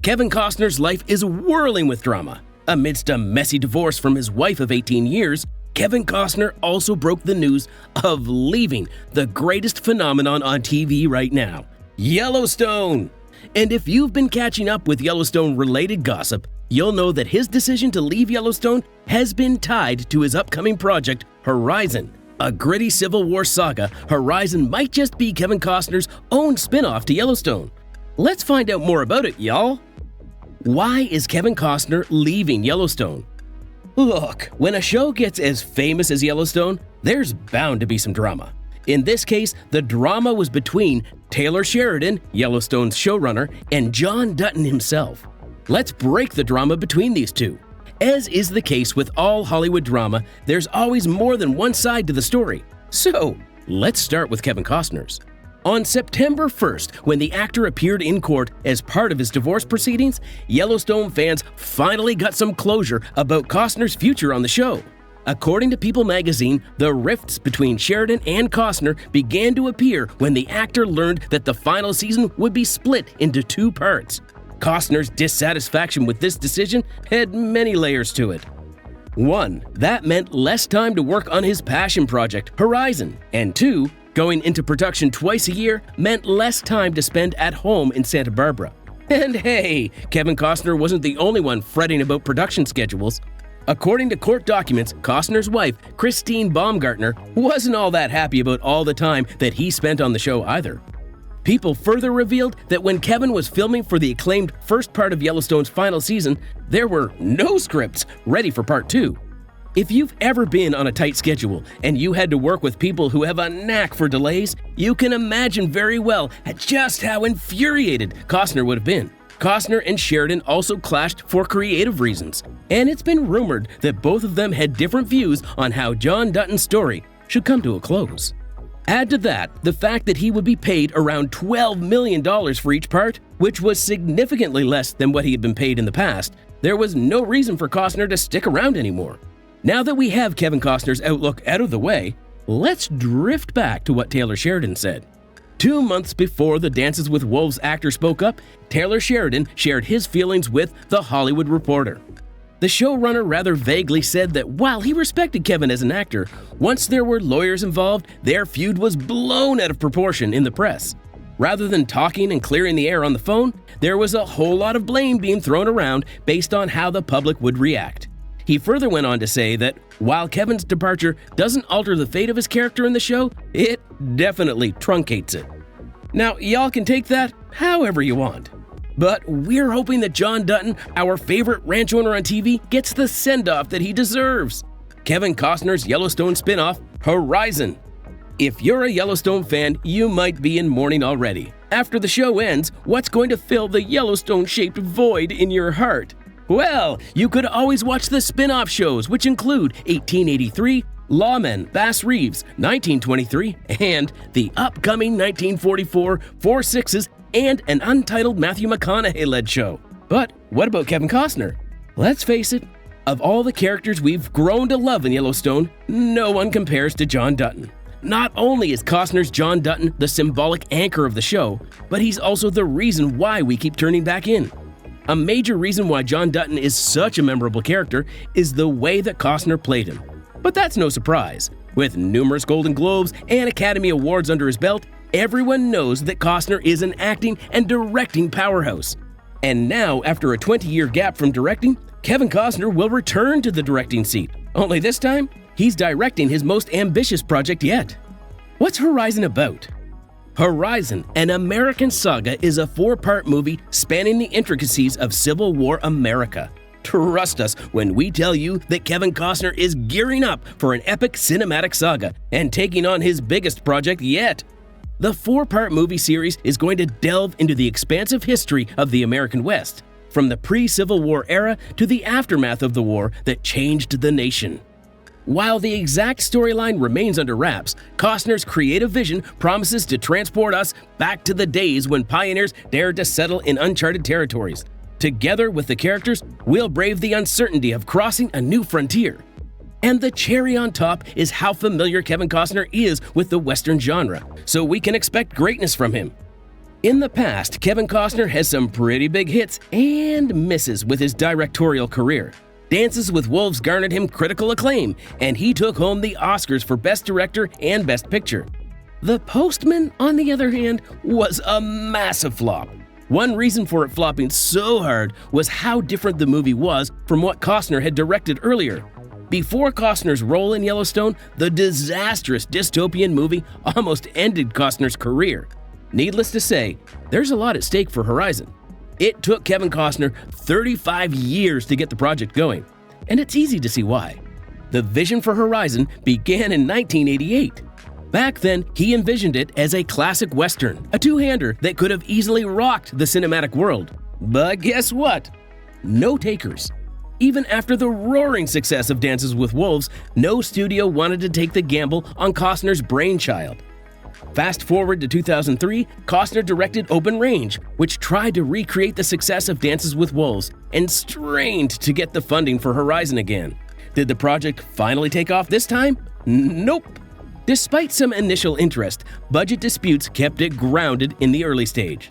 Kevin Costner's life is whirling with drama. Amidst a messy divorce from his wife of 18 years, Kevin Costner also broke the news of leaving the greatest phenomenon on TV right now, Yellowstone. And if you've been catching up with Yellowstone-related gossip, you'll know that his decision to leave Yellowstone has been tied to his upcoming project, Horizon. A gritty Civil War saga, Horizon might just be Kevin Costner's own spinoff to Yellowstone. Let's find out more about it, y'all. Why is Kevin Costner leaving Yellowstone? Look, when a show gets as famous as Yellowstone, there's bound to be some drama. In this case, the drama was between Taylor Sheridan, Yellowstone's showrunner, and John Dutton himself. Let's break the drama between these two. As is the case with all Hollywood drama, there's always more than one side to the story. So, let's start with Kevin Costner's. On September 1st, when the actor appeared in court as part of his divorce proceedings, Yellowstone fans finally got some closure about Costner's future on the show. According to People magazine, the rifts between Sheridan and Costner began to appear when the actor learned that the final season would be split into 2 parts. Costner's dissatisfaction with this decision had many layers to it. 1. That meant less time to work on his passion project, Horizon. And 2. Going into production twice a year meant less time to spend at home in Santa Barbara. And hey, Kevin Costner wasn't the only one fretting about production schedules. According to court documents, Costner's wife, Christine Baumgartner, wasn't all that happy about all the time that he spent on the show either. People further revealed that when Kevin was filming for the acclaimed first part of Yellowstone's final season, there were no scripts ready for part 2. If you've ever been on a tight schedule and you had to work with people who have a knack for delays, you can imagine very well just how infuriated Costner would have been. Costner and Sheridan also clashed for creative reasons, and it's been rumored that both of them had different views on how John Dutton's story should come to a close. Add to that the fact that he would be paid around $12 million for each part, which was significantly less than what he had been paid in the past. There was no reason for Costner to stick around anymore. Now that we have Kevin Costner's outlook out of the way, let's drift back to what Taylor Sheridan said. 2 months before the Dances with Wolves actor spoke up, Taylor Sheridan shared his feelings with The Hollywood Reporter. The showrunner rather vaguely said that while he respected Kevin as an actor, once there were lawyers involved, their feud was blown out of proportion in the press. Rather than talking and clearing the air on the phone, there was a whole lot of blame being thrown around based on how the public would react. He further went on to say that while Kevin's departure doesn't alter the fate of his character in the show, it definitely truncates it. Now, y'all can take that however you want. But we're hoping that John Dutton, our favorite ranch owner on TV, gets the send-off that he deserves. Kevin Costner's Yellowstone spinoff, Horizon. If you're a Yellowstone fan, you might be in mourning already. After the show ends, what's going to fill the Yellowstone-shaped void in your heart? Well, you could always watch the spin-off shows, which include 1883, Lawmen, Bass Reeves, 1923, and the upcoming 1944 Four Sixes and an untitled Matthew McConaughey-led show. But what about Kevin Costner? Let's face it, of all the characters we've grown to love in Yellowstone, no one compares to John Dutton. Not only is Costner's John Dutton the symbolic anchor of the show, but he's also the reason why we keep turning back in. A major reason why John Dutton is such a memorable character is the way that Costner played him. But that's no surprise. With numerous Golden Globes and Academy Awards under his belt, everyone knows that Costner is an acting and directing powerhouse. And now, after a 20-year gap from directing, Kevin Costner will return to the directing seat. Only this time, he's directing his most ambitious project yet. What's Horizon about? Horizon, an American saga, is a 4-part movie spanning the intricacies of Civil War America. Trust us when we tell you that Kevin Costner is gearing up for an epic cinematic saga and taking on his biggest project yet. The 4-part movie series is going to delve into the expansive history of the American West, from the pre-Civil War era to the aftermath of the war that changed the nation. While the exact storyline remains under wraps, Costner's creative vision promises to transport us back to the days when pioneers dared to settle in uncharted territories. Together with the characters, we'll brave the uncertainty of crossing a new frontier. And the cherry on top is how familiar Kevin Costner is with the Western genre, so we can expect greatness from him. In the past, Kevin Costner has some pretty big hits and misses with his directorial career. Dances with Wolves garnered him critical acclaim, and he took home the Oscars for Best Director and Best Picture. The Postman, on the other hand, was a massive flop. One reason for it flopping so hard was how different the movie was from what Costner had directed earlier. Before Costner's role in Yellowstone, the disastrous dystopian movie almost ended Costner's career. Needless to say, there's a lot at stake for Horizon. It took Kevin Costner 35 years to get the project going, and it's easy to see why. The vision for Horizon began in 1988. Back then, he envisioned it as a classic Western, a two-hander that could have easily rocked the cinematic world. But guess what? No takers. Even after the roaring success of Dances with Wolves, no studio wanted to take the gamble on Costner's brainchild. Fast forward to 2003, Costner directed Open Range, which tried to recreate the success of Dances with Wolves and strained to get the funding for Horizon again. Did the project finally take off this time? Nope. Despite some initial interest, budget disputes kept it grounded in the early stage.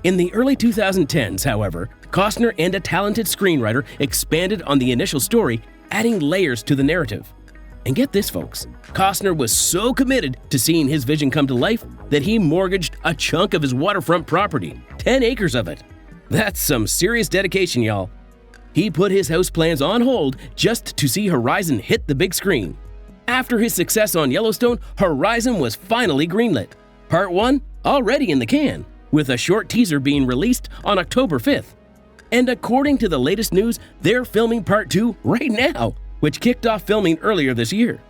In the early 2010s, however, Costner and a talented screenwriter expanded on the initial story, adding layers to the narrative. And get this, folks, Costner was so committed to seeing his vision come to life that he mortgaged a chunk of his waterfront property, 10 acres of it. That's some serious dedication, y'all. He put his house plans on hold just to see Horizon hit the big screen. After his success on Yellowstone, Horizon was finally greenlit. Part 1 already in the can, with a short teaser being released on October 5th. And according to the latest news, they're filming Part 2 right now, which kicked off filming earlier this year.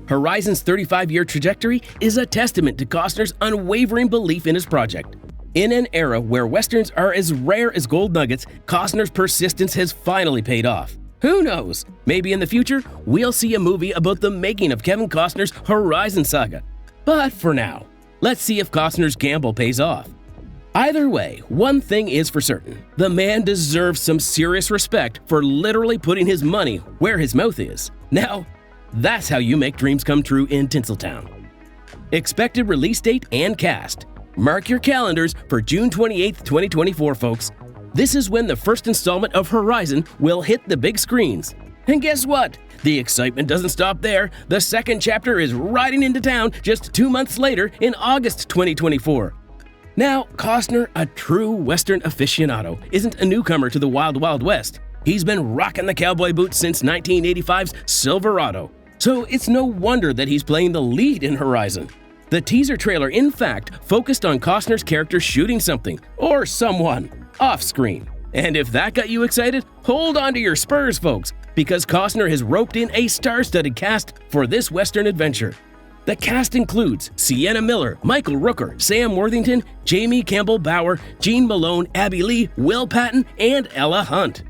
Horizon's 35-year trajectory is a testament to Costner's unwavering belief in his project. In an era where Westerns are as rare as gold nuggets, Costner's persistence has finally paid off. Who knows? Maybe in the future, we'll see a movie about the making of Kevin Costner's Horizon saga. But for now, let's see if Costner's gamble pays off. Either way, one thing is for certain. The man deserves some serious respect for literally putting his money where his mouth is. Now, that's how you make dreams come true in Tinseltown. Expected release date and cast. Mark your calendars for June 28, 2024, folks. This is when the first installment of Horizon will hit the big screens. And guess what? The excitement doesn't stop there. The second chapter is riding into town just 2 months later in August 2024. Now, Costner, a true Western aficionado, isn't a newcomer to the Wild Wild West. He's been rocking the cowboy boots since 1985's Silverado. So it's no wonder that he's playing the lead in Horizon. The teaser trailer, in fact, focused on Costner's character shooting something, or someone, off-screen. And if that got you excited, hold on to your spurs, folks, because Costner has roped in a star-studded cast for this Western adventure. The cast includes Sienna Miller, Michael Rooker, Sam Worthington, Jamie Campbell Bower, Gene Malone, Abby Lee, Will Patton, and Ella Hunt.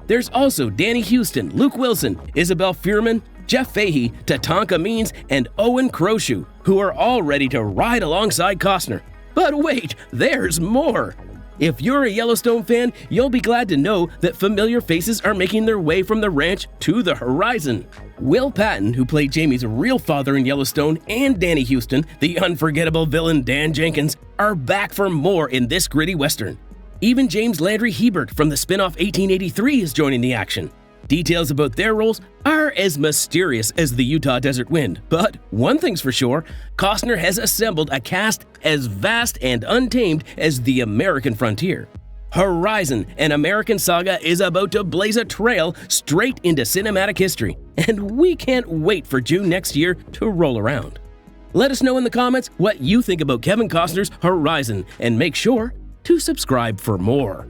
There's also Danny Houston, Luke Wilson, Isabel Fuhrman, Jeff Fahey, Tatanka Means, and Owen Crowshoe, who are all ready to ride alongside Costner. But wait, there's more! If you're a Yellowstone fan, you'll be glad to know that familiar faces are making their way from the ranch to the Horizon. Will Patton, who played Jamie's real father in Yellowstone, and Danny Houston, the unforgettable villain Dan Jenkins, are back for more in this gritty Western. Even James Landry Hebert from the spin-off 1883 is joining the action. Details about their roles are as mysterious as the Utah desert wind, but one thing's for sure, Costner has assembled a cast as vast and untamed as the American frontier. Horizon, an American saga, is about to blaze a trail straight into cinematic history, and we can't wait for June next year to roll around. Let us know in the comments what you think about Kevin Costner's Horizon, and make sure to subscribe for more.